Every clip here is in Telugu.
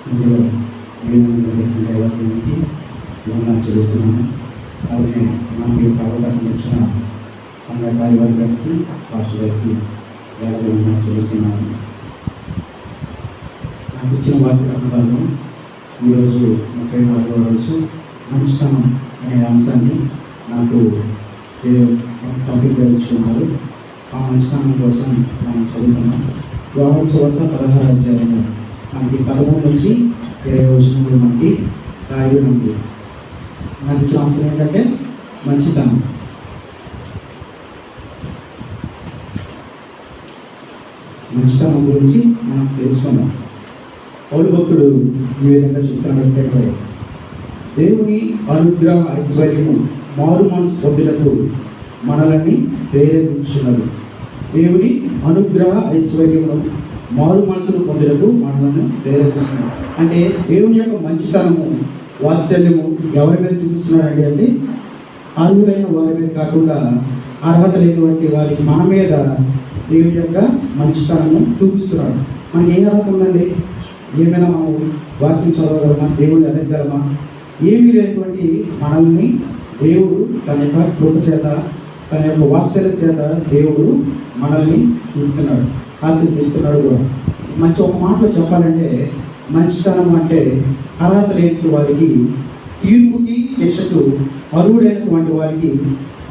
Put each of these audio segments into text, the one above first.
ఇందులో దేవాలయానికి వందనాలు చెల్లిస్తున్నాను. అలాగే మనకి యొక్క అవకాశం ఇచ్చిన సంఘ కార్యవర్గానికి పాస్టర్ గారికి వేలాది వందనాలు చెల్లిస్తున్నాను. నాకు ఇచ్చిన వాక్య ప్రకారం ఈరోజు 34వ రోజు మంచితనం అనే అంశాన్ని నాకు టాపిక్గా ఇచ్చున్నారు. ఆ మంచితనం కోసం మనం చదువుతున్నాం. యోహాను సువార్త 16వ అధ్యాయము మనకి 13 నుంచి 20 వచనంలో మనకి రాయబడి ఉంది. నాకు ఇచ్చిన అంశం ఏంటంటే మంచితనం. మంచితనం గురించి మనం తెలుసుకున్నాం. పౌలు భక్తుడు ఈ విధంగా చెప్తున్నాడంటే, దేవుని అనుగ్రహ ఐశ్వర్యము మారు మనసు పొందుటకు మనల్ని ప్రేరేపించున్నది. దేవుని అనుగ్రహ ఐశ్వర్యమును మారు మనసును పొందుటకు మనల్ని ప్రేరేపిస్తున్నాడు. అంటే దేవుని యొక్క మంచితనము వాత్సల్యము ఎవరి మీద చూపిస్తున్నాడంటే అంటే అర్హులైన వారి మీద కాకుండా అర్హత లేనటువంటి వారికి మన మీద దేవుని యొక్క మంచితనము చూపిస్తున్నాడు. మనకి ఏ అర్హత ఉందండి? ఏమైనా మనం వాక్యం చదవగలమా? దేవుడు ఎదగలమా? ఏమీ లేనటువంటి మనల్ని దేవుడు తన యొక్క కృప చేత, తన యొక్క వాత్సల్యం చేత దేవుడు మనల్ని చూపుతున్నాడు, ఆశీర్వదిస్తున్నాడు కూడా. మంచి ఒక మాటలో చెప్పాలంటే మంచితనం అంటే అర్హత లేని వారికి, తీర్పుకి శిక్షకు అర్హుడైనటువంటి వారికి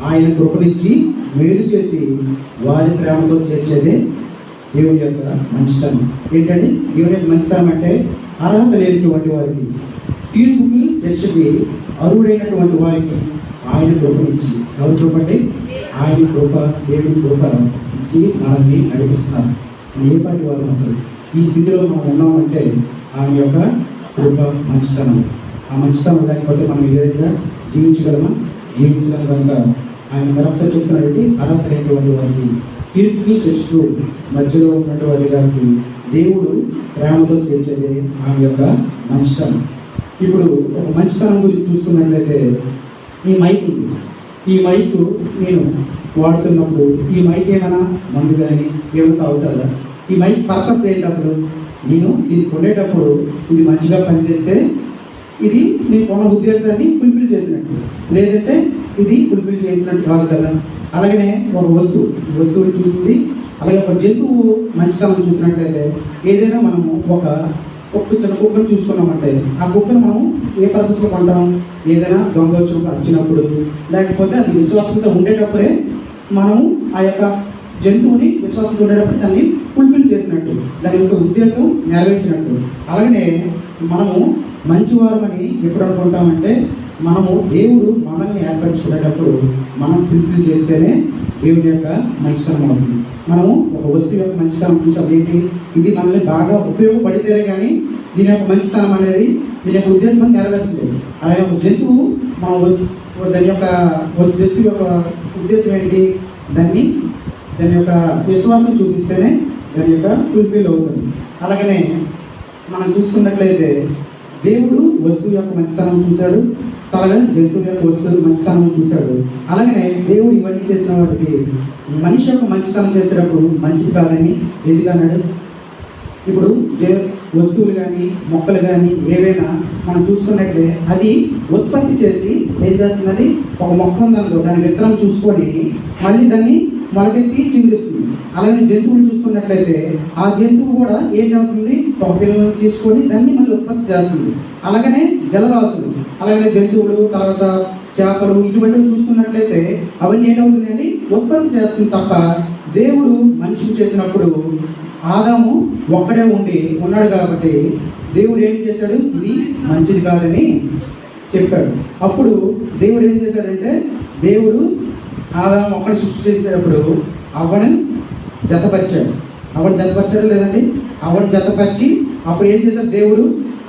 ఆయన కృపనిచ్చి మేలు చేసి వారి ప్రేమతో చేర్చేదే దేవుని యొక్క మంచితనం. ఏంటంటే దేవుని యొక్క మంచితనం అంటే అర్హత లేనటువంటి వారికి, తీర్పుకి శిక్షకి అర్హుడైనటువంటి వారికి ఆయన కృపనిచ్చి, ఎవరి కృప అంటే ఆయన కృప, దేవుని కృప ఇచ్చి మనల్ని నడిపిస్తున్నారు. ఏ పాటి వారు అసలు ఈ స్థితిలో మనం ఉన్నామంటే ఆయన యొక్క కృప, మంచితనం. ఆ మంచితనం లేకపోతే మనం ఏ విధంగా జీవించగలమా? జీవించగలం. కనుక ఆయన మరొకసారి చెప్తున్నాడంటే అర్హత లేనటువంటి వారికి, తీర్పుకి శిక్షకు మధ్యలో ఉన్నటువంటి వారికి దేవుడు ప్రేమతో చేర్చేదే ఆయన యొక్క మంచితనం. ఇప్పుడు ఒక మంచితనం గురించి చూసుకున్నట్లయితే ఈ మైక్ ఉంది. ఈ మైక్ నేను వాడుతున్నప్పుడు ఈ మైక్ ఏమైనా మందు కానీ ఏమైనా తాగుతుందా? ఈ మైక్ పర్పస్ ఏంటి అసలు? నేను ఇది కొనేటప్పుడు ఇది మంచిగా పనిచేస్తే ఇది నేను కొన్న ఉద్దేశాన్ని ఫుల్ఫిల్ చేసినట్టు, లేదంటే ఇది ఫుల్ఫిల్ చేసినట్టు కాదు కదా. అలాగనే ఒక వస్తువుని చూస్తుంది. అలాగే ఒక జంతువు మంచితనం చూసినట్లయితే ఏదైనా మనము ఒక చిన్న కుక్కను చూసుకున్నామంటే ఆ కుక్కను మనం ఏ పర్పస్లో కొంటాం? ఏదైనా దొంగ వచ్చినప్పుడు లేకపోతే అది విశ్వాసంతో ఉండేటప్పుడే మనము ఆ యొక్క జంతువుని విశ్వాసంతో ఉండేటప్పుడు దాన్ని ఫుల్ఫిల్ చేసినట్టు, దాని యొక్క ఉద్దేశం నెరవేర్చినట్టు. అలాగనే మనము మంచివారమని ఎప్పుడు అనుకుంటామంటే మనము దేవుడు మనల్ని ఏర్పరచుకునేటప్పుడు మనం ఫుల్ఫిల్ చేస్తేనే దేవుని యొక్క మంచితనం అవుతుంది. మనము ఒక వస్తువు యొక్క మంచితనం చూసాం ఏంటి? ఇది మనల్ని బాగా ఉపయోగపడితేనే కానీ దీని యొక్క మంచితనం అనేది, దీని యొక్క ఉద్దేశం నెరవేర్చలేదు. అలాగే ఒక జంతువు మన దాని యొక్క వస్తువు యొక్క ఉద్దేశం ఏంటి? దాని యొక్క విశ్వాసం చూపిస్తేనే దాని యొక్క ఫుల్ఫిల్ అవుతుంది. అలాగనే మనం చూసుకున్నట్లయితే దేవుడు వస్తువు యొక్క మంచితనం చూశాడు, అలాగే జంతువు యొక్క వస్తువు మంచితనం చూశాడు. అలాగనే దేవుడు ఇవన్నీ చేసిన వాటికి మనిషి యొక్క మంచితనం చేసేటప్పుడు మంచిది కాదని ఎందుకన్నాడు? ఇప్పుడు వస్తువులు కానీ మొక్కలు కానీ ఏవైనా మనం చూసుకున్నట్లే అది ఉత్పత్తి చేసి ఏం చేస్తుందని ఒక మొక్క ఉందనుకో, దాని విత్తనం చూసుకొని మళ్ళీ దాన్ని మొలకెత్తి చిందిస్తుంది. అలాగే జంతువులు చూసుకున్నట్లయితే ఆ జంతువు కూడా ఏంటవుతుంది? ఒక పిల్లలను తీసుకొని దాన్ని మళ్ళీ ఉత్పత్తి చేస్తుంది. అలాగనే జలరాశులు, అలాగే జంతువులు, తర్వాత చేపలు ఇటువంటివి చూసుకున్నట్లయితే అవన్నీ ఏంటవుతుందండి? ఉత్పత్తి చేస్తుంది తప్ప దేవుడు మనిషిని చేసినప్పుడు ఆదాము ఒక్కడే ఉన్నాడు కాబట్టి దేవుడు ఏం చేశాడు? ఇది మంచిది కాదని చెప్పాడు. అప్పుడు దేవుడు ఏం చేశాడంటే దేవుడు ఆదాము ఒక్కడే సృష్టించేటప్పుడు అవ్వను జతపరిచాడు. లేదండి? అవ్వను జతపరిచి అప్పుడు ఏం చేశాడు దేవుడు?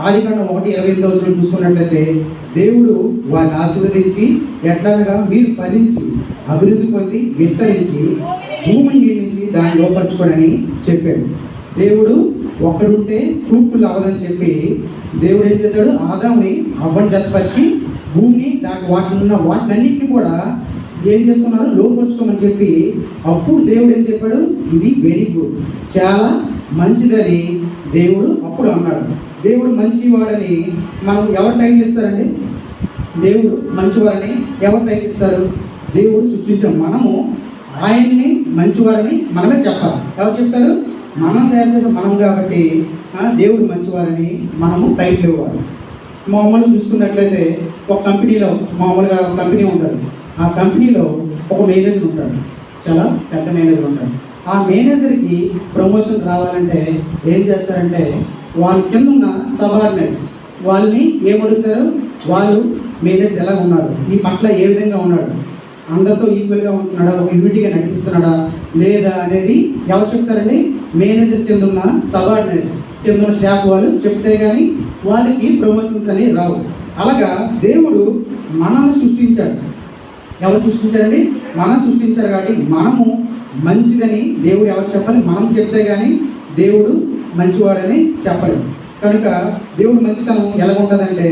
ఆదికాండం 1:28 చూసుకున్నట్లయితే దేవుడు వారిని ఆశీర్వదించి ఎట్లాగా మీరు ఫలించి అభివృద్ధి పొంది విస్తరించి భూమిని నిర్మించి దాన్ని లోపరచుకోనని చెప్పాడు. దేవుడు ఒక్కడుంటే ఫ్రూట్ఫుల్ అవ్వదని చెప్పి దేవుడు ఏం చేశాడు? ఆదాముని అవ్వని జతపరిచి భూమిని వాటినన్నింటినీ కూడా ఏం చేసుకున్నారు? లోపరుచుకోమని చెప్పి అప్పుడు దేవుడు ఏం చెప్పాడు? ఇది వెరీ గుడ్, చాలా మంచిదని దేవుడు అప్పుడు అన్నాడు. దేవుడు మంచివాడని మనం ఎవరు టైటిల్ ఇస్తారండి? దేవుడు మంచివారని ఎవరు టైటిల్ ఇస్తారు? దేవుడు సృష్టించాం, మనము ఆయన్ని మంచివారని మనమే చెప్పాలి. ఎవరు చెప్తారు? మనం తయారు చేసే మనం కాబట్టి దేవుడు మంచివారని మనము టైటిల్ ఇవ్వాలి. మామూలుగా చూసుకున్నట్లయితే ఒక కంపెనీలో మామూలుగా కంపెనీ ఉంటుంది. ఆ కంపెనీలో ఒక మేనేజర్ ఉంటాడు, చాలా పెద్ద మేనేజర్ ఉంటాడు. ఆ మేనేజర్కి ప్రమోషన్ రావాలంటే ఏం చేస్తారంటే వాళ్ళ కింద ఉన్న సబార్డినేట్స్ వాళ్ళని ఏమడుగుతారు? వాళ్ళు మేనేజర్ ఎలా ఉన్నారు, ఈ పట్ల ఏ విధంగా ఉన్నాడు, అందరితో ఈక్వల్గా ఉంటున్నాడా, ఒక యూనిటీగా నడిపిస్తున్నాడా లేదా అనేది ఎవరు చెప్తారండి? మేనేజర్ కింద ఉన్న సబార్డినేట్స్, కింద ఉన్న స్టాఫ్ వాళ్ళు చెప్తే కానీ వాళ్ళకి ప్రమోషన్స్ అనేవి రావు. అలాగా దేవుడు మనల్ని సృష్టించాడు. ఎవరు సృష్టించారండి? మనం సృష్టించారు కాబట్టి మనము మంచిదని దేవుడు ఎవరు చెప్పాలి? మనం చెప్తే కానీ దేవుడు మంచివాడని చెప్పలేము. కనుక దేవుడు మంచితనం ఎలా ఉంటుందంటే,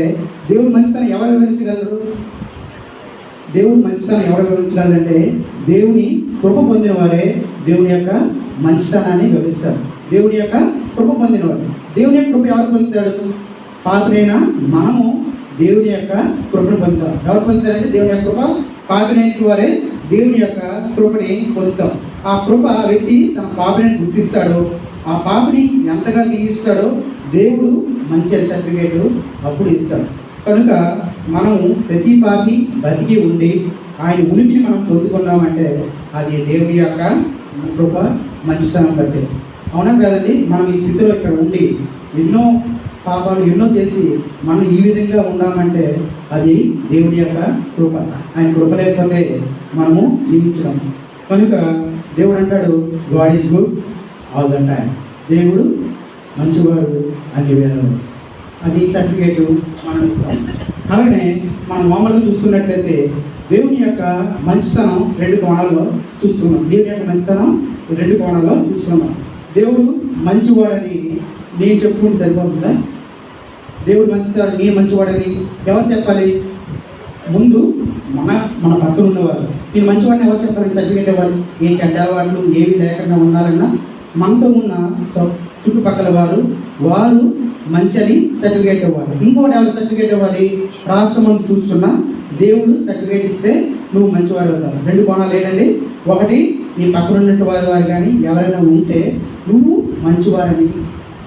దేవుడు మంచితనం ఎవరు వివరించగలరు? దేవుడు మంచితనం ఎవరు వివరించగలరంటే దేవుని కృప పొందిన వారే దేవుని యొక్క మంచితనాన్ని వివరిస్తారు. దేవుని యొక్క కృప పొందినవారు. దేవుని యొక్క కృప ఎవరు పొందుతాడు? పాపినైనా మనము దేవుని యొక్క కృపను పొందుతాం. ఎవరు పొందుతారంటే దేవుని యొక్క కృప పాపినైన వారే దేవుని యొక్క కృపని పొందుతాం. ఆ కృప వ్యక్తి తన పాపిని గుర్తిస్తాడో, ఆ పాపిని ఎంతగా దీవిస్తాడో దేవుడు మంచి సర్టిఫికేట్ అప్పుడు ఇస్తాడు. కనుక మనము ప్రతి పాపి బతికి ఉండి ఆయన ఉనికిని మనం పొందుకున్నామంటే అది దేవుని యొక్క కృప మంచితనం బట్టి. అవునా కదండి? మనం ఈ స్థితిలో ఇక్కడ ఉండి ఎన్నో పాపాలు ఎన్నో చేసి మనం ఈ విధంగా ఉన్నామంటే అది దేవుని యొక్క కృప. ఆయన కృప లేకపోతే మనము జీవించడం. కనుక దేవుడు అంటాడు God is good all the time. దేవుడు మంచివాడు అన్ని వేళలో. అది సర్టిఫికేట్ మనం ఇస్తాం. అలాగనే మనం మామూలుగా చూసుకున్నట్లయితే దేవుని యొక్క మంచితనం రెండు కోణాల్లో చూస్తున్నాం. దేవుని యొక్క మంచితనం రెండు కోణాల్లో చూస్తున్నాం. దేవుడు మంచివాడని నేను చెప్పుకుంటే సరిపోతుందా? దేవుడు మంచివాడు, నేను మంచివాడని ఎవరు చెప్పాలి? ముందు మన పక్కన ఉన్నవారు. నేను మంచివాడిని ఎవరు చెప్పాలని సర్టిఫికేట్ ఇవ్వాలి? ఏ చెడ్డ అలవాట్లు ఏవి లేకుండా ఉండాలన్నా మనతో ఉన్న చుట్టుపక్కల వారు మంచిని సర్టిఫికేట్ ఇవ్వాలి. ఇంకోటి ఎవరు సర్టిఫికేట్ ఇవ్వాలి? రాష్ట్రం చూస్తున్న దేవుడు సర్టిఫికేట్ ఇస్తే నువ్వు మంచివారు అవుతావు. రెండు కోణాలు ఏంటండి? ఒకటి నీ పక్కన ఉన్నట్టు వారు కానీ ఎవరైనా ఉంటే నువ్వు మంచివారని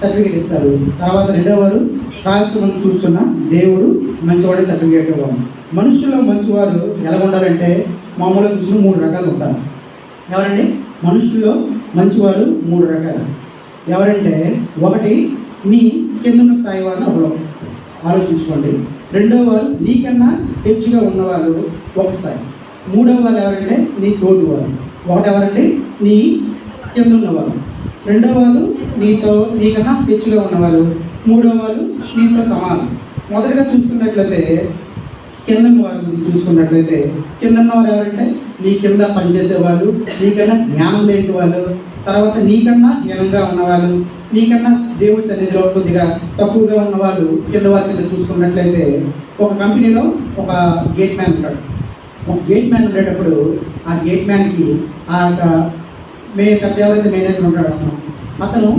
సర్టిఫికేట్ ఇస్తారు. తర్వాత రెండో వారు రాష్ట్రం చూస్తున్న దేవుడు మంచివాడి సర్టిఫికేట్ ఇవ్వాలి. మనుషుల్లో మంచివారు ఎలా ఉండాలంటే మామూలుగా చూసిన 3 రకాలు ఉంటారు. ఎవరండి? మనుషుల్లో మంచివారు 3 రకాలు. ఎవరంటే ఒకటి నీ కింద స్థాయి వారిని ఒకరు ఆలోచించుకోండి. రెండో వారు నీకన్నా హెచ్చుగా ఉన్నవారు ఒక స్థాయి. మూడవ వాళ్ళు ఎవరంటే నీ తోటి వారు. ఒకటి ఎవరంటే నీ కింద ఉన్నవారు. రెండో వాళ్ళు నీకన్నా హెచ్చుగా ఉన్నవాళ్ళు. మూడో వాళ్ళు నీతో సమానం. మొదటిగా చూసుకున్నట్లయితే కింద వారి గురించి చూసుకున్నట్లయితే కింద వారు ఎవరంటే నీ కింద పనిచేసే వాళ్ళు, నీకన్నా జ్ఞానం లేని వాళ్ళు, తర్వాత నీకన్నా హీనంగా ఉన్నవాళ్ళు, నీకన్నా దేవుడి సన్నిధిలో కొద్దిగా తక్కువగా ఉన్నవాళ్ళు కింద వారి కింద చూసుకున్నట్లయితే ఒక కంపెనీలో ఒక గేట్ మ్యాన్ ఉంటాడు. ఒక గేట్ మ్యాన్ ఉండేటప్పుడు ఆ గేట్ మ్యాన్కి ఆ యొక్క ఎవరైతే మేనేజర్ ఉంటాడు అతను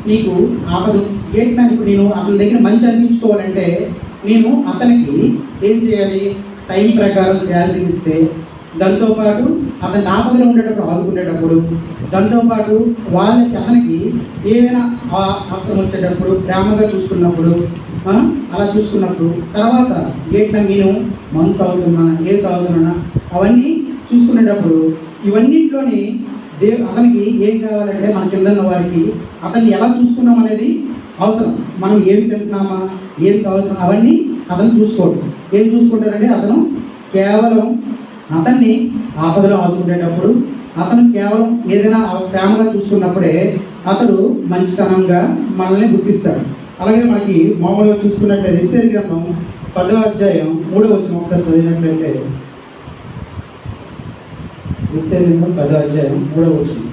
నీకు ఆపదు. గేట్ మ్యాన్ ఇప్పుడు నేను అతని దగ్గర మంచి అనిపించుకోవాలంటే నేను అతనికి ఏం చేయాలి? టైం ప్రకారం శాలరీ ఇస్తే, దాంతోపాటు అతని ఆపదలో ఉండేటప్పుడు ఆదుకునేటప్పుడు, దాంతోపాటు అతనికి ఏమైనా అవసరం వచ్చేటప్పుడు ప్రేమగా చూసుకున్నప్పుడు, అలా చూసుకున్నప్పుడు తర్వాత గేట్ మ్యాన్ నేను మందు తాగుతున్నానా ఏం తాగుతున్నానా అవన్నీ చూసుకునేటప్పుడు ఇవన్నింటిలోని అతనికి ఏం కావాలంటే మన కింద ఉన్న వారికి అతన్ని ఎలా చూసుకున్నాం అనేది అవసరం. మనం ఏం తింటున్నామా ఏం తాగుతున్నాం అవన్నీ అతను చూసుకోడు. ఏం చూసుకుంటారంటే అతను కేవలం అతన్ని ఆపదలో ఆదుకునేటప్పుడు, అతను కేవలం ఏదైనా ప్రేమగా చూసుకున్నప్పుడే అతడు మంచితనంగా మనల్ని గుర్తిస్తాడు. అలాగే మనకి మామూలుగా చూసుకున్నట్లయితే ఎస్తేరు గ్రంథం 10వ అధ్యాయం 3వ వచనం ఒకసారి చదివినట్లయితే ఎస్తేరు గ్రంథం 10వ అధ్యాయం 3వ వచనం.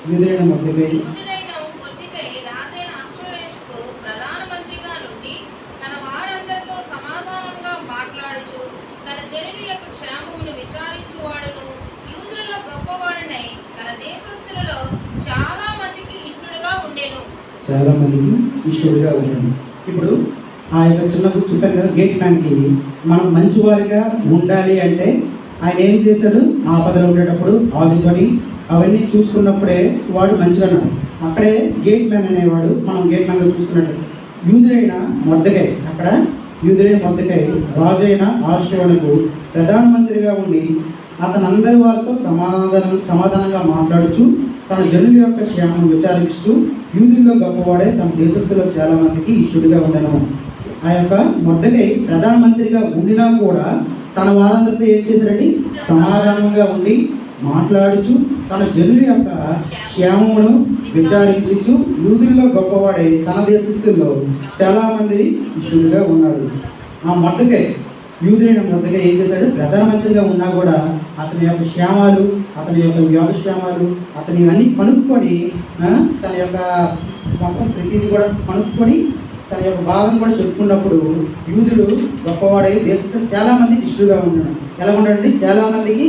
యూదేయుడైన మొర్దెకై తన వారందరితో సమాధానంగా మాట్లాడుచు తన జనుల యొక్క క్షేమమును విచారించు చాలామందికి ఇష్టడుగా ఉంటాడు. ఇప్పుడు ఆ యొక్క చిన్న చెప్పాను కదా, గేట్ మ్యాన్కి మనం మంచివారిగా ఉండాలి అంటే ఆయన ఏం చేశాడు, ఆపదలో ఉండేటప్పుడు ఆదుకొని అవన్నీ చూసుకున్నప్పుడే వాడు మంచిగా ఉన్నాడు. అక్కడే గేట్ మ్యాన్ అనేవాడు, మనం గేట్ మ్యాన్గా చూసుకున్నట్టు యూదుడైన మొర్దెకై, అక్కడ యూదుడైన మొర్దెకై రాజైన ఆహషేరోషునకు ప్రధానమంత్రిగా ఉండి అతను అందరి వారితో సమాధానంగా మాట్లాడుచు తన జనుల యొక్క క్షేమం విచారిస్తూ యూదుల్లో గొప్పవాడే తన దేశస్తుల్లో చాలా మందికి ఇష్టడుగా ఉండను. ఆ యొక్క మొర్దెకై ప్రధానమంత్రిగా ఉండినా కూడా తన వారందరితో ఏం చేశారండి, సమాధానంగా ఉండి మాట్లాడుచు తన జనుల యొక్క క్షేమమును విచారించు యూదుల్లో గొప్పవాడే తన దేశస్తుల్లో చాలామంది ఇష్టడుగా ఉన్నాడు. ఆ మొర్దెకై, యూదుడైన మొర్దెకై ఏం చేశాడు, ప్రధానమంత్రిగా ఉన్నా కూడా అతని యొక్క క్షేమాలు, అతని యొక్క యోగక్షేమాలు, అతని అన్నీ కనుక్కొని తన యొక్క మొత్తం ప్రతిదీ కూడా కనుక్కొని తన యొక్క బాధను కూడా చెప్పుకున్నప్పుడు యూదుడు గొప్పవాడై దేశంలో చాలామందికి ఇష్టడుగా ఉన్నాడు. ఎలా ఉన్నాడండి, చాలామందికి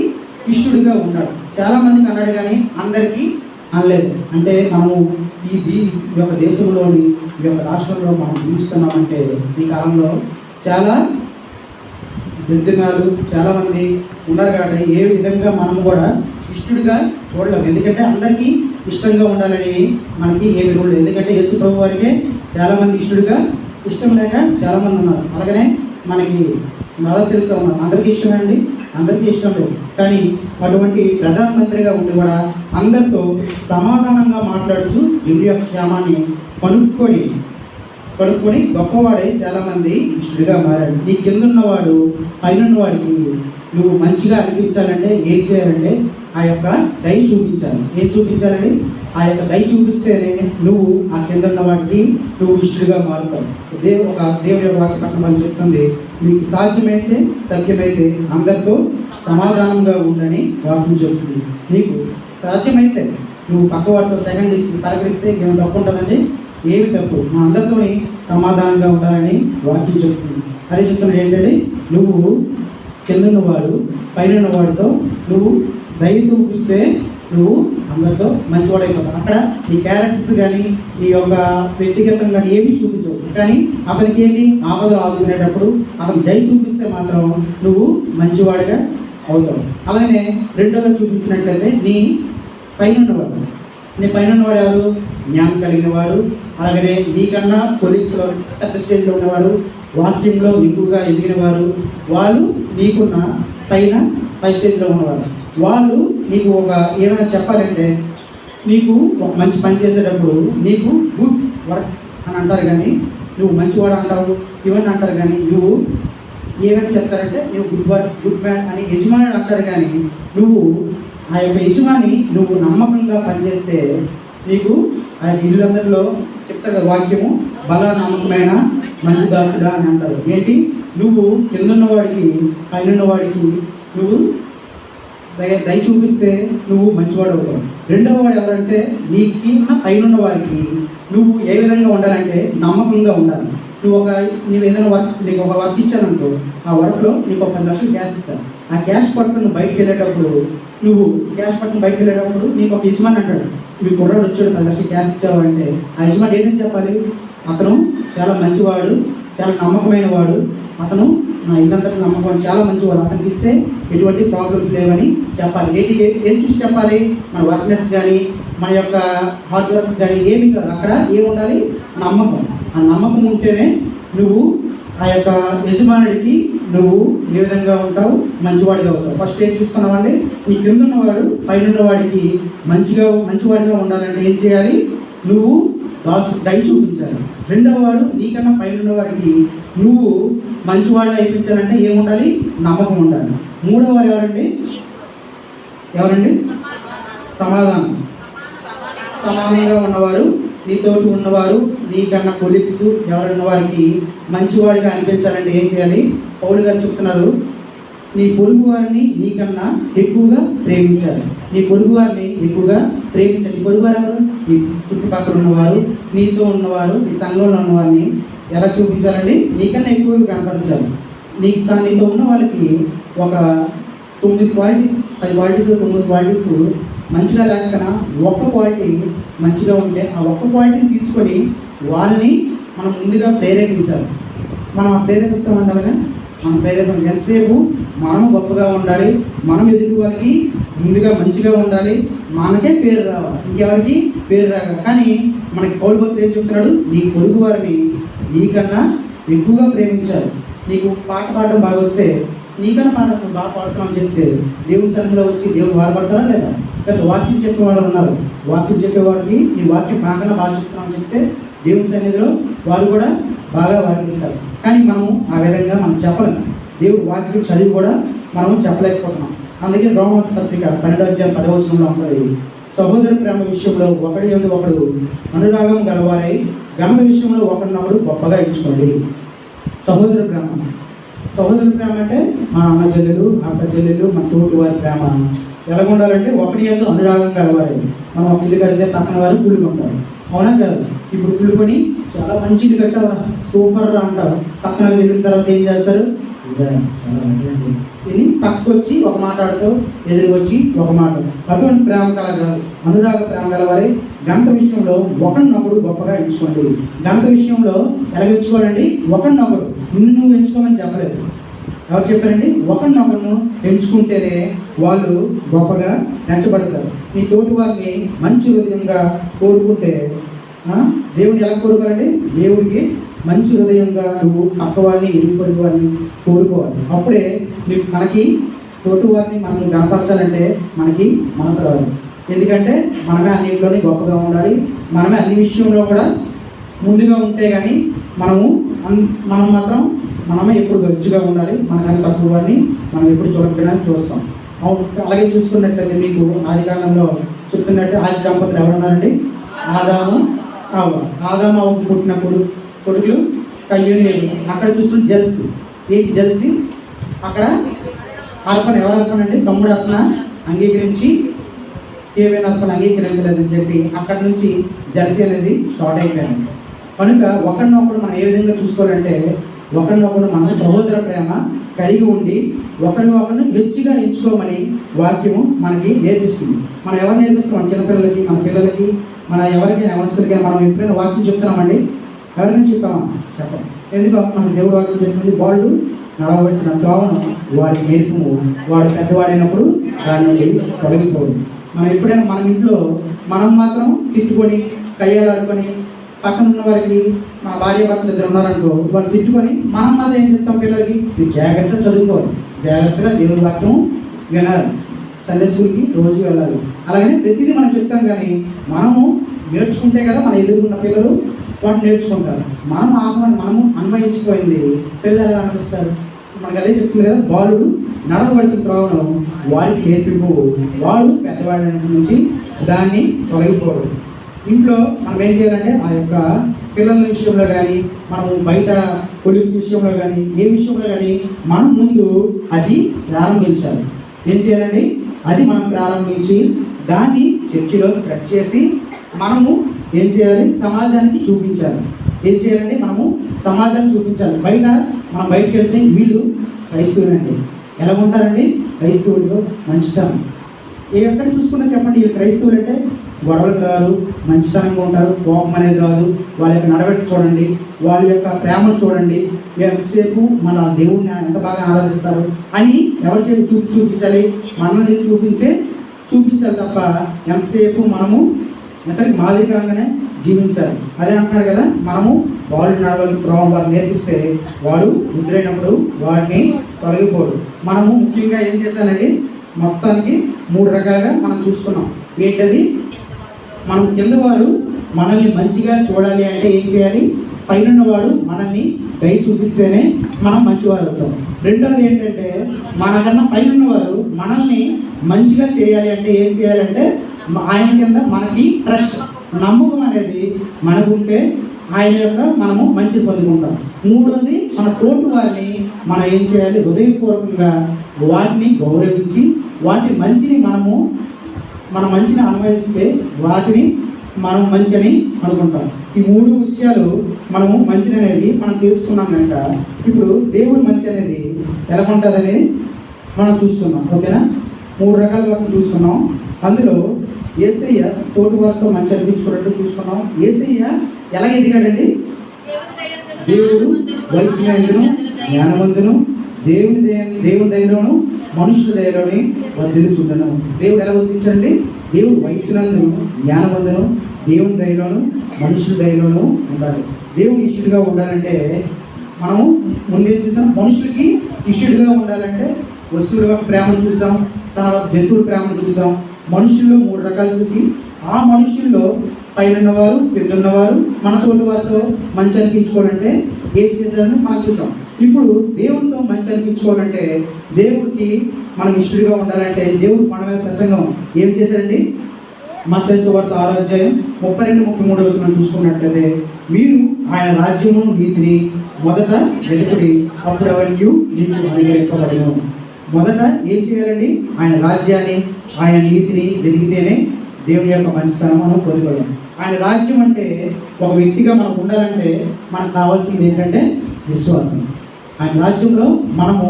ఇష్టడుగా ఉన్నాడు. చాలామందికి అన్నాడు కానీ అందరికీ అనలేదు. అంటే మనము ఈ యొక్క దేశంలోని ఈ యొక్క రాష్ట్రంలో మనం జీవిస్తున్నామంటే ఈ కాలంలో చాలా బెదిరినాలు చాలామంది ఉన్నారు కాబట్టి ఏ విధంగా మనం కూడా ఇష్టడుగా చూడలేము. ఎందుకంటే అందరికీ ఇష్టంగా ఉండాలని మనకి ఏమి రూల్ లేదు. ఎందుకంటే యేసు ప్రభు వారికే చాలామంది ఇష్టం లేక చాలామంది ఉన్నారు. అలాగనే మనకి మదర్ తెరిసా ఉన్నారు, అందరికీ ఇష్టమే అండి, అందరికీ ఇష్టం లేదు. కానీ అటువంటి ప్రధానమంత్రిగా ఉండి కూడా అందరితో సమాధానంగా మాట్లాడుచు దివ్య క్షేమాన్ని కనుక్కొని గొప్పవాడే చాలామంది ఇష్టడుగా మారాడు. నీ కిందున్నవాడు పైనున్నవాడికి నువ్వు మంచిగా అనిపించాలంటే ఏం చేయాలంటే ఆ యొక్క దయ చూపించాలి. ఏం చూపించాలని, ఆ యొక్క దయ చూపిస్తేనే నువ్వు ఆ కింద ఉన్న వాటికి నువ్వు ఇష్టడుగా మారుతావు. దేవుడి యొక్క వాక్య పట్ల మనం చెప్తుంది, నీకు సాధ్యమైతే సత్యమైతే అందరితో సమాధానంగా ఉండని వాక్యం చెప్తుంది. నీకు సాధ్యమైతే నువ్వు పక్క వారితో సెకండ్ ఇచ్చి పలకరిస్తే ఏమి తప్పు ఉంటుందండి, ఏమి తప్పు, మా అందరితోని సమాధానంగా ఉండాలని వాక్యం చెప్తుంది. అదే చెప్తున్నాడు ఏంటంటే, నువ్వు కిందన్నవాడు పైన వాడితో నువ్వు దయ చూపిస్తే నువ్వు అందరితో మంచివాడైపోతావు. అక్కడ నీ క్యారెక్టర్స్ కానీ నీ యొక్క వ్యక్తిగతం కానీ ఏమీ చూపించవు. కానీ అతనికి ఏంటి, ఆపదలు ఆదుకునేటప్పుడు అతను దయ చూపిస్తే మాత్రం నువ్వు మంచివాడిగా అవుతావు. అలాగే రెండోగా చూపించినట్లయితే నీ పైన ఉన్నవాడు ఎవరు, జ్ఞానం కలిగిన వారు, అలాగనే నీకన్నా కొలీగ్స్లో పెద్ద స్టేజ్లో ఉన్నవారు, వాక్యంలో ఎక్కువగా ఎదిగిన వారు, వాళ్ళు నీకున్న పై స్టేజ్లో ఉన్నవారు. వాళ్ళు నీకు ఏమైనా చెప్పాలంటే నీకు ఒక మంచి పని చేసేటప్పుడు నీకు గుడ్ వర్క్ అని అంటారు, కానీ నువ్వు మంచివాడు అంటావు ఇవన్నీ అంటారు, కానీ నువ్వు ఏమైనా చెప్తారంటే నువ్వు గుడ్ వర్క్ గుడ్ మ్యాన్ అని యజమాని అంటాడు. కానీ నువ్వు ఆ యొక్క యజమాని నువ్వు నమ్మకంగా పనిచేస్తే నీకు ఆ ఇల్లందరిలో చెప్తారు కదా వాక్యము, బల నమ్మకమైన మంచి దాసుడా అని అంటారు. ఏంటి, నువ్వు కిందన్నవాడికి పైనన్నవాడికి నువ్వు దయ చూపిస్తే నువ్వు మంచివాడు అవుతావు. రెండవ వాడు ఎవరంటే నీకు పైన వారికి నువ్వు ఏ విధంగా ఉండాలంటే నమ్మకంగా ఉండాలి. నువ్వు ఏదైనా నీకు ఒక వర్క్ ఇచ్చాననుకో, ఆ వర్క్లో నీకు ఒక 10 లక్షలు క్యాష్ ఇచ్చాను. ఆ క్యాష్ పట్టుకుని బయటకు వెళ్ళేటప్పుడు నీకు ఒక యజమాని అంటాడు, మీ కుర్రాడు వచ్చాడు 10 లక్షలు క్యాష్ ఇచ్చావు అంటే ఆ యజమాని ఏంటని చెప్పాలి, అతను చాలా మంచివాడు, చాలా నమ్మకమైన వాడు, అతను నా ఇల్లంతటి నమ్మకం, చాలా మంచివాడు, అతనికి ఇస్తే ఎటువంటి ప్రాబ్లమ్స్ లేవని చెప్పాలి. ఏం చూసి చెప్పాలి, మన వర్క్నెస్ కానీ మన యొక్క హార్డ్ వర్క్స్ కానీ ఏమి కాదు, అక్కడ ఏముండాలి, నమ్మకం. ఆ నమ్మకం ఉంటేనే నువ్వు ఆ యొక్క యజమానుడికి నువ్వు ఏ విధంగా ఉంటావు, మంచివాడిగా అవుతావు. ఫస్ట్ ఏం చూస్తున్నావండి, నీ కింద ఉన్నవాడు పైన వాడికి మంచివాడిగా ఉండాలంటే ఏం చేయాలి, నువ్వు దయ చూపించాలి. రెండవ వాడు నీకన్నా పైన వాడికి నువ్వు మంచివాడు అయిపించాలంటే ఏముండాలి, నమ్మకం ఉండాలి. మూడవ వారు ఎవరండి సమానంగా ఉన్నవారు, నీతోటి ఉన్నవారు, నీకన్నా కొలీగ్స్ ఎవరున్న వారికి మంచివాడిగా అనిపించాలంటే ఏం చేయాలి, పౌలు గారు చెప్తున్నారు, నీ పొరుగు వారిని నీకన్నా ఎక్కువగా ప్రేమించాలి. నీ పొరుగు వారిని ఎక్కువగా ప్రేమించాలి. నీ పొరుగు వారు ఎవరు, నీ చుట్టుపక్కల ఉన్నవారు, నీతో ఉన్నవారు, నీ సంఘంలో ఉన్నవారిని ఎలా చూపించాలండి, నీకన్నా ఎక్కువగా కనపరించాలి. నీతో ఉన్న వాళ్ళకి ఒక 9 క్వాలిటీస్ 10 క్వాలిటీస్ 9 క్వాలిటీస్ మంచిగా లేకపోయినా ఒక్క క్వాలిటీ మంచిగా ఉంటే ఆ ఒక్క క్వాలిటీని తీసుకొని వాళ్ళని మనం ముందుగా ప్రేరేపించాలి. మనం ఆ ప్రేరేపిస్తామంటారుగా మనం ప్రేరేపణ ఎంతసేపు మనం గొప్పగా ఉండాలి, మనం ఎదుటి వాళ్ళకి ముందుగా మంచిగా ఉండాలి, మనకే పేరు రావాలి, ఇంకెవరికి పేరు రావాలి. కానీ మనకి పౌలు భక్తుడు ఏం చెప్తున్నాడు, నీ పొరుగు వారిని నీకన్నా ఎక్కువగా ప్రేమించాలి. నీకు పాట పాడడం బాగా వస్తే నీకన్నా పాట బాగా పాడుతున్నావు అని చెప్తే దేవుని సన్నిధిలో వచ్చి దేవుడు బాధపడతారా లేదా? కానీ వాక్యం చెప్పేవాళ్ళు ఉన్నారు, వాక్యం చెప్పేవాడికి నీ వాక్యం నాకన్నా బాగా చెప్తున్నావు అని చెప్తే దేవుని సన్నిధిలో వారు కూడా బాగా వాడిస్తారు. కానీ మనము ఆ విధంగా మనం చెప్పలేము, దేవుడు వాక్యం చదివి కూడా మనము చెప్పలేకపోతున్నాం. అందుకే రోమా పత్రిక 12:10 ఉంటుంది, సహోదర ప్రేమ విషయంలో ఒకడి యందు ఒకడు అనురాగం గలవారై ఘనత విషయంలో ఒకరినొకడు గొప్పగా ఎంచుకోండి. సహోదర ప్రేమ అంటే మా అన్న చెల్లెలు, అక్క చెల్లెలు, మన తోటి వారి ప్రేమ ఎలా ఉండాలంటే ఒకటి యందు అనురాగం కలవాలి. మనం ఒక ఇల్లు కడితే పక్కన వారు కుళ్ళుకుంటారు, అవునా కాదు? ఇప్పుడు కుళ్ళుకొని చాలా మంచి ఇల్లు కట్టావా, సూపర్ అంటారు, పక్కన వెళ్ళిన తర్వాత ఏం చేస్తారు, చాలా ఇది పక్కకు వచ్చి ఒక మాట్లాడుతూ ఎదురు వచ్చి ఒక మాట. అటువంటి ప్రేమ కల కాదు, అనురాగ ప్రేమ కలవారి ఘనత విషయంలో ఒకరినొకడు గొప్పగా ఎంచుకోండి. ఘనత విషయంలో ఎలా ఎంచుకోవాలండి? ఒకరినొకడు, నువ్వు ఎంచుకోమని చెప్పలేదు, ఎవరు చెప్పారండి? ఒకరినొకరు ఎంచుకుంటేనే వాళ్ళు గొప్పగా ఎంచబడతారు. నీ తోటి వారిని మంచి హృదయంగా కోరుకుంటే దేవుడిని ఎలా కోరుకోవాలండి? దేవుడికి మంచి హృదయంగా నువ్వు పక్క వాళ్ళని, ఇరుగు వారిని కోరుకోవాలి. అప్పుడే మనకి తోటి వారిని మనం గణపరచాలంటే మనకి మనసు రావాలి. ఎందుకంటే మనమే అన్నింటిలోనే గొప్పగా ఉండాలి, మనమే అన్ని విషయంలో కూడా ముందుగా ఉంటే కానీ మనం మాత్రం మనమే ఎప్పుడు గజ్జుగా ఉండాలి. మనకన్నా తక్కువ వారిని మనం ఎప్పుడు చూడకపోయినా చూస్తాం. అలాగే చూసుకున్నట్లయితే మీకు ఆది కాలంలో చెప్తున్నట్టు ఆది దంపతులు ఎవరున్నారండి? ఆదాము అవ్వ పుట్టిన కొడుకులు కయ్యూని. అక్కడ చూసుకుని జెల్సీ, ఏంటి జెల్సీ? అక్కడ అర్పణ, ఎవరు అర్పణ అండి? తమ్ముడు అర్పణ అంగీకరించి ఏవైనా అర్పణ అంగీకరించలేదని చెప్పి అక్కడ నుంచి జెల్సీ అనేది స్టార్ట్ అయిపోయాను. కనుక ఒకరినొకరు మనం ఏ విధంగా చూసుకోవాలంటే ఒకరినొకరు మనం సహోదర ప్రేమ కలిగి ఉండి ఒకరినొకరిని హెచ్చుగా ఎంచుకోమని వాక్యము మనకి నేర్పిస్తుంది. మనం ఎవరు నేర్పిస్తాం? మన చిన్నపిల్లలకి, మన పిల్లలకి, మన ఎవరికైనా అవసరకి మనం ఎప్పుడైనా వాక్యం చెప్తున్నామండి? ఎవరికైనా చెప్పామా? చెప్పం. ఎందుకు? మనకు దేవుడు వాక్యం చెప్తుంది, వాళ్ళు నడవలసిన త్రోవను వాడికి నేర్పుము, వాడు పెద్దవాడైనప్పుడు దాని నుండి తొలగిపోడు. మనం ఎప్పుడైనా మన ఇంట్లో మనం మాత్రం తిట్టుకొని కయ్యాలాడుకొని పక్కన ఉన్న వారికి, మన భార్య భర్తలు ఇద్దరు ఉన్నారనుకో, వాళ్ళు తిట్టుకొని మనం మాత్రం ఏం చెప్తాం? పిల్లలకి మీరు జాగ్రత్తగా చదువుకోవాలి, జాగ్రత్తగా దేవుడి వాక్యం వినాలి, సండే స్కూల్కి రోజు వెళ్ళాలి. అలాగనే ప్రతిదీ మనం చెప్తాం, కానీ మనము నేర్చుకుంటే కదా మన ఎదురుకున్న పిల్లలు వాటిని నేర్చుకుంటారు. మనము అన్వయించిపోయింది పిల్లలు ఎలా అనిపిస్తారు? మనకు అదే చెప్తుంది కదా, బాలుడు నడవవలసిన త్రోవను వారికి నేర్పింపు, వాడు పెద్దవాడి నుంచి దాన్ని తొలగిపోడు. ఇంట్లో మనం ఏం చేయాలంటే ఆ యొక్క పిల్లల విషయంలో కానీ, మనము బయట పోలీస్ విషయంలో కానీ, ఏ విషయంలో కానీ మనం ముందు అది ప్రారంభించాలి. ఏం చేయాలండి? అది మనం ప్రారంభించి దాన్ని చర్చిలో స్ప్రెడ్ చేసి మనము ఏం చేయాలి? సమాజానికి చూపించాలి. ఏం చేయాలండి? మనము సమాజానికి చూపించాలి. మనం బయటకు వెళ్తే వీళ్ళు క్రైస్తవులు అండి, ఎలా ఉంటారండి? క్రైస్తవులు మంచితనం. ఎక్కడ చూసుకున్నా చెప్పండి, వీళ్ళు క్రైస్తవులు అంటే గొడవలకు రారు, మంచితనంగా ఉంటారు, కోపం అనేది రాదు, వాళ్ళ యొక్క నడవడిక చూడండి, వాళ్ళ యొక్క ప్రేమను చూడండి, ఎంతసేపు మన దేవుడిని ఎంత బాగా ఆరాధిస్తారు అని ఎవరి చేతి చూపించాలి? మనల్ని చూపించాలి తప్ప ఎంతసేపు మనము ఎంతకి మాదిరికంగానే జీవించాలి. అదే అంటున్నాడు కదా, మనము వాళ్ళు నడవలసిన త్రోవ వారు నేర్పిస్తే వాడు ముద్రైనప్పుడు వాడిని తొలగిపోడు. మనము ముఖ్యంగా ఏం చేశానండి, మొత్తానికి 3 రకాలుగా మనం చూసుకున్నాం. ఏంటది? మనం కింద వారు మనల్ని మంచిగా చూడాలి అంటే ఏం చేయాలి? పైన వాడు మనల్ని దయ చూపిస్తేనే మనం మంచివారు అవుతాం. రెండోది ఏంటంటే, మనకన్నా పైన వారు మనల్ని మంచిగా చేయాలి అంటే ఏం చేయాలంటే ఆయన కింద మనకి ట్రస్ట్, నమ్మకం అనేది మనకుంటే ఆయన యొక్క మనము మంచి పొందుకుంటాం. మూడోది, మన తోటి వారిని మనం ఏం చేయాలి? హృదయపూర్వకంగా వాటిని గౌరవించి వాటి మంచిని మన మంచిని అనుభవిస్తే వాటిని మనం మంచి అని అనుకుంటాం. ఈ 3 విషయాలు మనము మంచిని అనేది మనం తెలుసుకున్నాం కనుక ఇప్పుడు దేవుడు మంచి అనేది ఎలా ఉంటుంది అనేది మనం చూస్తున్నాం. ఓకేనా? 3 రకాల వారిని చూసుకున్నాం. అందులో యేసయ్య తోటి వారితో మంచి అనిపించుకున్నట్టు చూసుకున్నాం. యేసయ్య ఎలా ఎదిగాడండి? దేవుడు వయసునందును జ్ఞానవంతును దేవుని దయలోను మనుషుల దయలోని వర్ధిల్లుచుండెను. దేవుడు ఎలా వర్తించండి? దేవుడు వయసునందును జ్ఞానవంతును దేవుని దయలోను మనుషుల దయలోను ఉండాలి. దేవుడు ఇష్టడుగా ఉండాలంటే మనము ముందే చూసాం. మనుషులకి ఇష్టడుగా ఉండాలంటే వస్తువుల ప్రేమను చూసాం, తర్వాత జంతువుల ప్రేమను చూసాం. మనుషుల్లో 3 రకాలు చూసి ఆ మనుషుల్లో పైన ఉన్నవారు కింద ఉన్నవారు మన తోటి వారితో మంచి అనిపించుకోవాలంటే ఏం చేయాలని మనం చూసాం. ఇప్పుడు దేవుడితో మంచి అనిపించుకోవాలంటే దేవుడికి మనం ఇష్టడుగా ఉండాలంటే దేవుడు మన మీద ప్రసంగం ఏం చేశారండి? మత్తయి సువార్త 6వ అధ్యాయం 32-33 వచనం చూసుకున్నట్లయితే, మీరు ఆయన రాజ్యమును నీతిని మొదట వెతుకుడి, అప్పుడు అవన్నీ నీకు అనుగ్రహింపబడును. మొదట ఏం చేయాలండి? ఆయన రాజ్యాన్ని ఆయన నీతిని వెతికితేనే దేవుని యొక్క మంచితనం మనం పొందుకోవడం. ఆయన రాజ్యం అంటే ఒక వ్యక్తిగా మనం ఉండాలంటే మనకు కావాల్సింది ఏంటంటే విశ్వాసం. ఆయన రాజ్యంలో మనము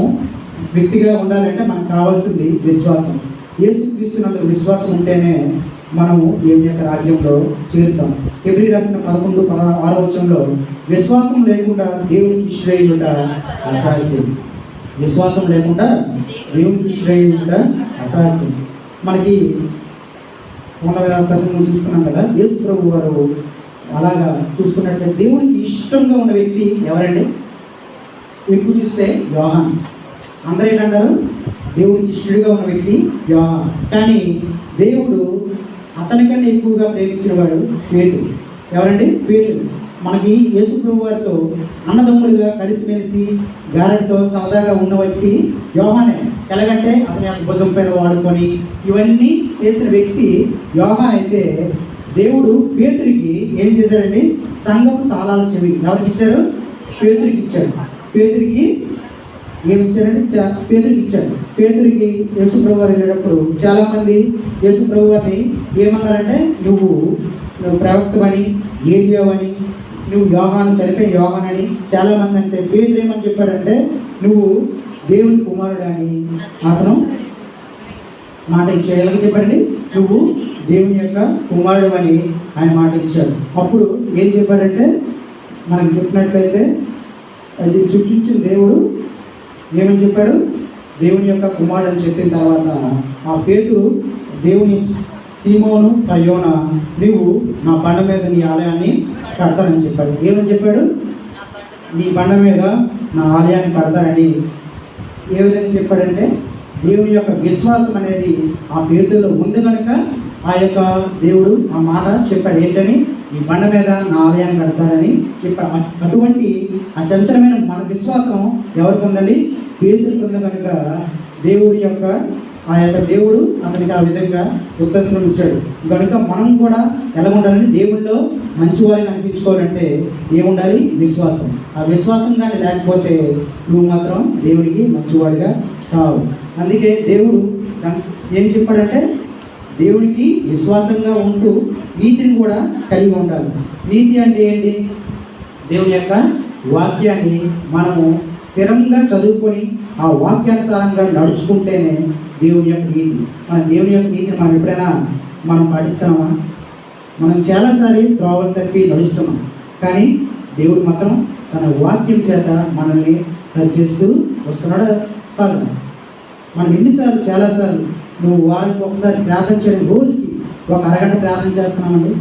వ్యక్తిగా ఉండాలంటే మనకు కావాల్సింది విశ్వాసం. యేసుక్రీస్తునందు విశ్వాసం ఉంటేనే మనము దేవుని యొక్క రాజ్యంలో చేరుతాం. హెబ్రీ రాసిన 11-16 వచనంలో విశ్వాసం లేకుండా దేవునికి ఇష్టడయుట అసాధ్యం. విశ్వాసం లేకుండా దేవునికి ఇష్టడయుట అసాధ్యం. మనకి ఉన్న ప్రసంగం చూసుకున్నాం కదా, యేసు ప్రభు వారు అలాగా చూసుకున్నట్లయితే దేవునికి ఇష్టంగా ఉన్న వ్యక్తి ఎవరండి? ఎక్కువ చూస్తే యోహాను. అందరూ ఏంటంటారు? దేవుడికి ఇష్టడుగా ఉన్న వ్యక్తి యోహాను. కానీ దేవుడు అతనికన్నా ఎక్కువగా ప్రేమించిన వాడు పేతురు. ఎవరండి? పేతురు. మనకి యేసు ప్రభు వారితో అన్నదమ్ములుగా కలిసిమెలిసి గారెతో సరదాగా ఉన్న వ్యక్తి యోహానే. ఎలాగంటే అతని యొక్క భుజం పైన వాడుకొని ఇవన్నీ చేసిన వ్యక్తి యోహాన్. అయితే దేవుడు పేతురికి ఏం చేశాడండి? సంఘపు తాళాల చెవి ఎవరికి ఇచ్చారు? పేతురికి ఇచ్చారు. పేతురికి ఏమి ఇచ్చారండి? పేతురికి ఇచ్చారు. పేతురికి యేసు ప్రభు వారు వెళ్ళేటప్పుడు చాలామంది యేసు ప్రభు వారిని ఏమన్నారంటే, నువ్వు ప్రవక్తవని, ఏలియావని, నువ్వు యోహాను చనిపోయిన యోహానని చాలామంది అంటే, పేతురు ఏమని చెప్పాడంటే, నువ్వు దేవుని కుమారుడు అని అతను మాట ఇచ్చాడు. ఎలాగ చెప్పండి? నువ్వు దేవుని యొక్క కుమారుడు అని ఆయన మాట ఇచ్చాడు. అప్పుడు ఏం చెప్పాడంటే, మనకు చెప్పినట్లయితే అది సృష్టించిన దేవుడు ఏమని చెప్పాడు? దేవుని యొక్క కుమారుడు అని చెప్పిన తర్వాత ఆ పేతురు దేవుని సీమోను యోన, నువ్వు నా బండ మీద నీ ఆలయాన్ని కడతానని చెప్పాడు. ఏమని చెప్పాడు? నీ బండ మీద నా ఆలయాన్ని కడతానని. ఏ విధంగా చెప్పాడంటే, దేవుని యొక్క విశ్వాసం అనేది ఆ పేతుల్లో ఉంది కనుక ఆ యొక్క దేవుడు ఆ మాట చెప్పాడు. ఏంటని? ఈ బండ మీద నా ఆలయాన్ని కడతానని చెప్పాడు. అటువంటి ఆ చంచలమైన మన విశ్వాసం ఎవరికి ఉందండి? పేతురికి ఉంది కనుక దేవుడి యొక్క ఆ యొక్క దేవుడు అతనికి ఆ విధంగా ఉత్తత్తులను ఇచ్చాడు. కనుక మనం కూడా ఎలా ఉండాలని, దేవుళ్ళలో మంచివారిని అనిపించుకోవాలంటే ఏముండాలి? విశ్వాసం. ఆ విశ్వాసం కానీ లేకపోతే నువ్వు మాత్రం దేవుడికి మంచివాడిగా కావు. అందుకే దేవుడు ఏం చెప్పాడంటే, దేవుడికి విశ్వాసంగా ఉంటూ నీతిని కూడా కలిగి ఉండాలి. నీతి అంటే ఏంటి? దేవుని యొక్క వాక్యాన్ని మనము స్థిరంగా చదువుకొని ఆ వాక్యానుసారంగా నడుచుకుంటేనే దేవుని యొక్క నీతి. మన దేవుని యొక్క నీతిని మనం ఎప్పుడైనా పాటిస్తామా? మనం చాలాసారి త్రోవలు తప్పి నడుస్తున్నాం. కానీ దేవుడు మాత్రం తన వాక్యం చేత మనల్ని సరిచేస్తూ వస్తున్నాడు కాదు. మనం ఎన్నిసార్లు చాలాసార్లు నువ్వు వారికి ఒకసారి ప్రార్థన చేయడం, రోజుకి ఒక అరగంట ప్రార్థన చేస్తున్నామండి.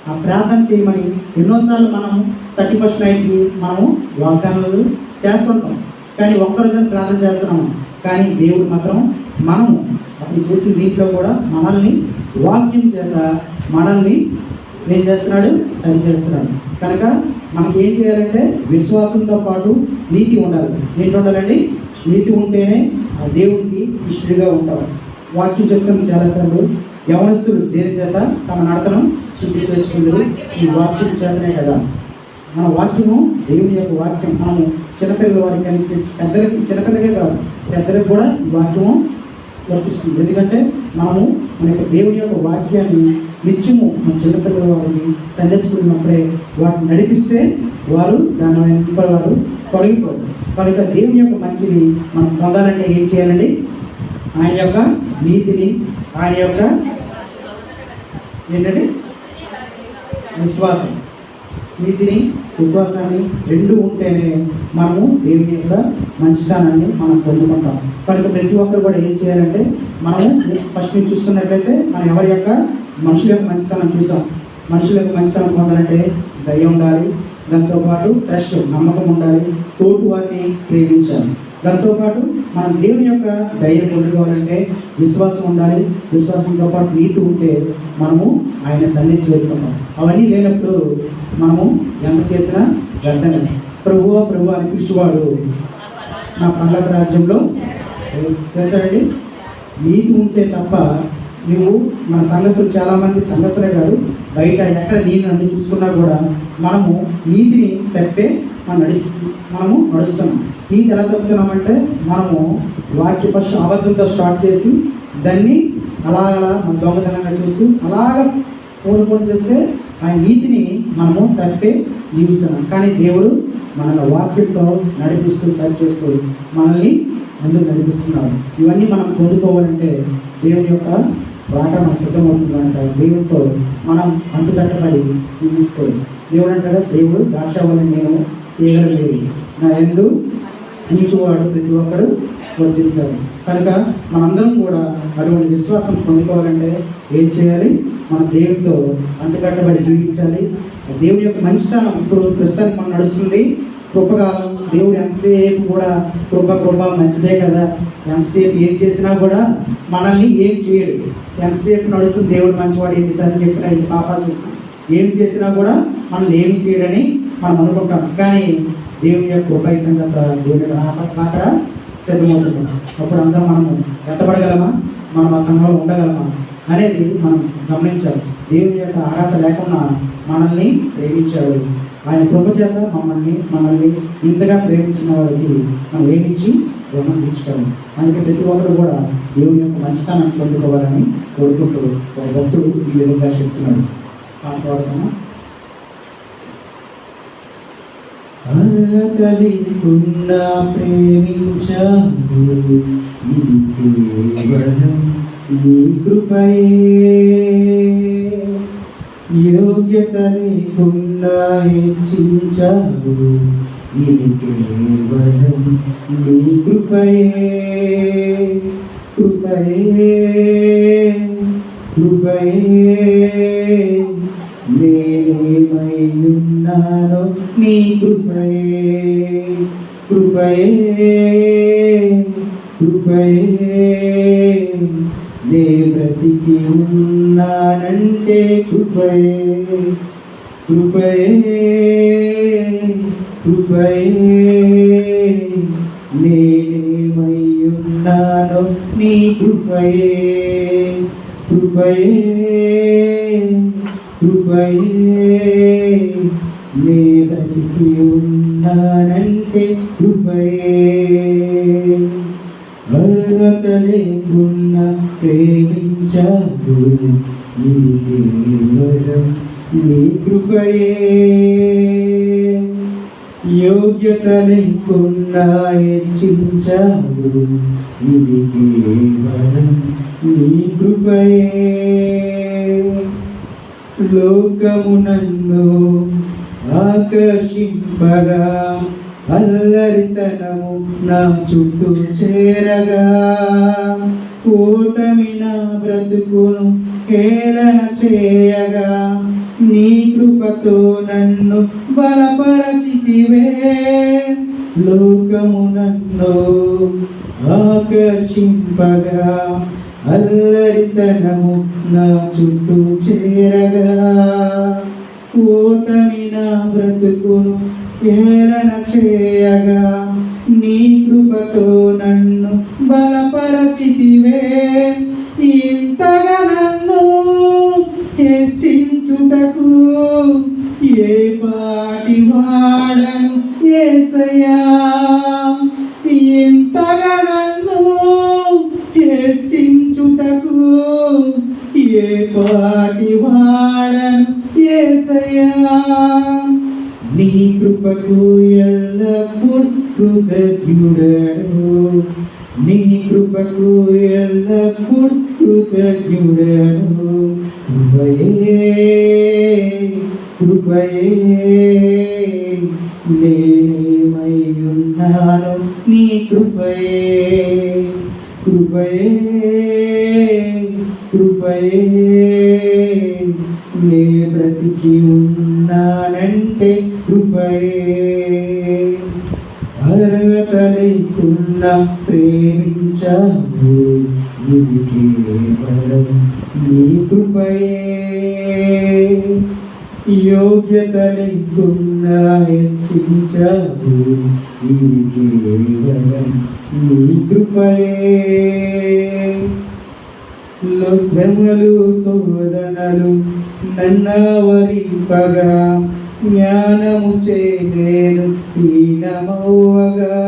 ఆ ప్రార్థన చేయమని ఎన్నోసార్లు మనం 31st నైట్కి మనము వాగ్దానాలు చేస్తుంటాం. కానీ ఒక్కరోజు ప్రార్థన చేస్తున్నాము. కానీ దేవుడు మాత్రం మనము అతను చేసిన దీంట్లో కూడా మనల్ని వాక్యం చేత మనల్ని ఏం చేస్తున్నాడు? సరి చేస్తున్నాడు. కనుక మనకి ఏం చేయాలంటే విశ్వాసంతో పాటు నీతి ఉండాలి. ఏంటి ఉండాలండి? నీతి ఉంటేనే ఆ దేవుడికి ఇష్టడిగా ఉంటారు. వాక్యం చెప్తుంది చాలాసార్లు, యవనస్తులు దేని చేత తమ నడతను శుద్ధి చేసుకుంటారు, ఈ వాక్యం చేతనే కదా. మన వాక్యము దేవుని యొక్క వాక్యం. మనము చిన్నపిల్లల వారికి, పెద్దలకి, చిన్నపిల్లలకే కాదు పెద్దలకు కూడా ఈ వాక్యము వర్తిస్తుంది. ఎందుకంటే మనము మన యొక్క దేవుని యొక్క వాక్యాన్ని నిత్యము మన చిన్నపిల్లల వారికి సండే స్కూల్ ఉన్నప్పుడే వాటిని నడిపిస్తే వారు దాని వెంట వారు తొలగిపోరు. కనుక దేవుని యొక్క మంచిని మనం పొందాలంటే ఏం చేయాలండి? ఆయన యొక్క నీతిని, ఆయన యొక్క ఏంటంటే విశ్వాసం, నీతిని విశ్వాసాన్ని రెండు ఉంటేనే మనము దేవుని యొక్క మంచితనాన్ని మనం పొందుకుంటాం. కనుక ప్రతి ఒక్కరు కూడా ఏం చేయాలంటే, మనము ఫస్ట్ నుంచి చూసుకున్నట్లయితే మనం ఎవరి యొక్క మనుషుల యొక్క మంచితనం చూసాం. మనుషుల యొక్క మంచితనం పొందాలంటే దయ ఉండాలి, దాంతోపాటు ట్రస్ట్ నమ్మకం ఉండాలి, తోటి వారిని ప్రేమించాలి. దాంతోపాటు మనం దేవుని యొక్క దయ పొందుకోవాలంటే విశ్వాసం ఉండాలి, విశ్వాసంతో పాటు నీతి ఉంటే మనము ఆయన సన్నిధి చేరుకుంటాం. అవన్నీ లేనప్పుడు మనము ఎంత చేసినా వ్యర్థమే. ప్రభువా ప్రభువా అని పిలిచేవాడు నా పరలోక రాజ్యంలో చేస్తాడండి. నీతి ఉంటే తప్ప నువ్వు మన సంఘస్థులు చాలామంది సంఘస్థులే కాదు, బయట ఎక్కడ నీళ్ళు అన్ని చూసుకున్నా కూడా మనము నీతిని తప్పే మనము నడుస్తున్నాం. నీతి ఎలా తప్పుతున్నామంటే, మనము వాక్య ఫస్ట్ అబద్ధంతో స్టార్ట్ చేసి దాన్ని అలా మన దొంగతనంగా చూస్తూ అలాగ పోను చేస్తే ఆ నీతిని మనము తప్పే జీవిస్తున్నాం. కానీ దేవుడు మనల్ని వాక్యంతో నడిపిస్తూ సరి చేస్తూ మనల్ని ముందుకు నడిపిస్తున్నాడు. ఇవన్నీ మనం పొందుకోవాలంటే దేవుని యొక్క రాక మనకు సిద్ధమవుతుంది కనుక దేవుడితో మనం అంటుకట్టబడి జీవిస్తే, దేవుడు అంటాడు, దేవుడు ద్రాక్షావళిని నేను తీయగలేదు, నా యందు నీచువాడు ప్రతి ఒక్కడు వర్ధిల్లుతాడు. కనుక మనందరం కూడా అటువంటి విశ్వాసం పొందుకోవాలంటే ఏం చేయాలి? మన దేవుడితో అంటుకట్టబడి జీవించాలి. దేవుని యొక్క మంచితనం ఇప్పుడు ప్రస్తుతానికి మనం నడుస్తుంది కృపకాలం. దేవుడు ఎంతసేపు కూడా కృప మంచిదే కదా, ఎంతసేపు ఏం చేసినా కూడా మనల్ని ఏం చేయడు. ఎంతసేపు నడుస్తుంది దేవుడు మంచివాడు, ఎన్నిసార్లు చెప్పినా ఎన్ని పాపాలు చేసినా ఏం చేసినా కూడా మనల్ని ఏమి చేయడని మనం అనుకుంటాం. కానీ దేవుని యొక్క కృప అయిన తర్వాత దేవుని రాకడ సిద్ధమవుతున్నాం. అప్పుడు అందరం మనము ఎత్తబడగలమా, మనం ఆ సంఘంలో ఉండగలమా అనేది మనం గమనించాలి. దేవుని యొక్క అర్హత లేకుండా మనల్ని ప్రేమించాడు. ఆయన కృప చేత మనల్ని ఇంతగా ప్రేమించిన వారికి మనం ఏమిచ్చి రుణం తీర్చుకోవాలి. అందుకే ప్రతి ఒక్కరు కూడా దేవుని యొక్క మంచితనాన్ని పొందుకోవాలని కోరుకుంటూ ఒక భక్తుడు ఈ విధంగా చెప్తున్నాడు. పాట పాడుతున్నా. అర్హత లేకుండా ప్రేమించావు, ఇది కేవలం నీ కృపయే. యోగ్యత లేకుండా హెచ్చించావు, ఇది కేవలం నీ కృపయే. నేనేమైయున్నానో నీ కృపయే. నే బ్రతికి ఉన్నానంటే కృపయే. నేనేమైయున్నానో నీ కృపయే. నే బ్రతికి ఉన్నానంటే కృపయే. అర్హత లేకుండా ప్రేమించావు, ఇది కేవలం నీ కృపయే. యోగ్యత లేకుండా హెచ్చించావు, ఇది కేవలం నీ కృపయే. లోకము నన్ను ఆకర్షింపగా, అల్లరితనము నా చుట్టూ చేరగా, ఓటమి నా బ్రతుకును హేళన చేయగా, నీ కృపతో నన్ను బలపరచితివే. లోకము నన్ను ఆకర్షింపగా, అల్లరితనము నా చుట్టూ చేరగా, ఓటమి నా బ్రతుకును హేళన చేయగా, నీ కృపతో నన్ను బలపరచితివే. ఇంతగా నన్ను హెచ్చించుటకు ఏ పాటి వాడను యేసయ్యా. ఇంతగా నన్ను హెచ్చించుటకు ఏ పాటి వాడను యేసయ్యా. నీ కృపకు ఎల్లప్పుడు కృతజ్ఞుడను, నీ కృపకు ఎల్లప్పుడు కృతజ్ఞుడను. కృపయే కృపయే నేనేమై ఉన్నాను నీ కృపయే. కృపయే కృపయే నే బ్రతికి ఉన్నానంటే కృపయే. అర్హత లేకున్నా ప్రేమించావు, ఇది కేవలం నీ కృపయే. యోగ్యత లేకున్నా హెచ్చించావు, ఇది కేవలం నీ కృపయే. శ్రమలు శోధనలు నన్నవరింపగా, జ్ఞానము చేను హీనమవ్వగా,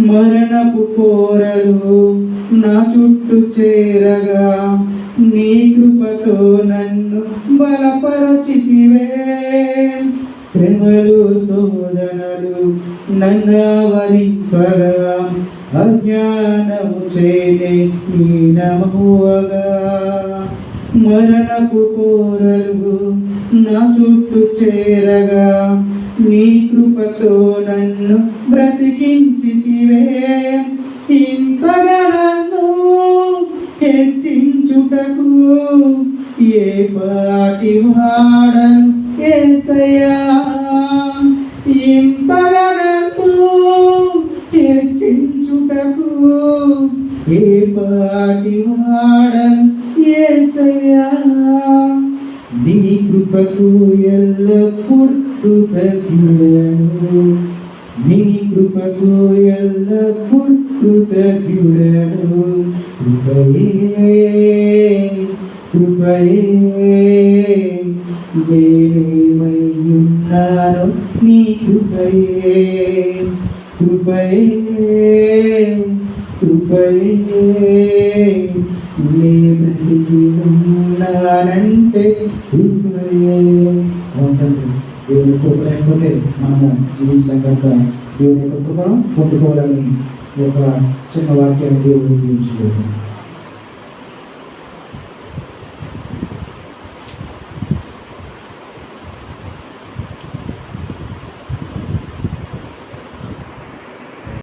మరణపు కోరలు నా చుట్టూ చేరగా, నీ కృపతో నన్ను బలపరచితివే. శ్రమలు శోధనలు నన్నవరింపగా, అజ్ఞానము చేనే హీనమవ్వగా, మరణపు కోరలు నా చుట్టూ చేరగా, నీ కృపతో నన్ను బ్రతికించితివే. ఇంతగా నన్ను హెచ్చించుటకు ఏ పాటి వాడను యేసయ్యా. ఇంతగా నన్ను హెచ్చించుటకు ఏ పాటి వాడను యేసయ్యా. నీ కృపకు ఎల్లప్పుడు కృతజ్ఞుడను. నీ కృపకు ఎల్లప్పుడు కృతజ్ఞుడను. కృపయే కృపయే నేనేమై ఉన్నాను నీ కృపయే. కృపయే కృపయే నే బ్రతికి ఉన్నానంటే కృపయే. దేవుని కృప లేకపోతే మనము జీవించడం కనుక దేవుని యొక్క కృపను పొందుకోవాలని ఒక చిన్న వాక్యాన్ని దేవుడు దీవించుకోవాలి.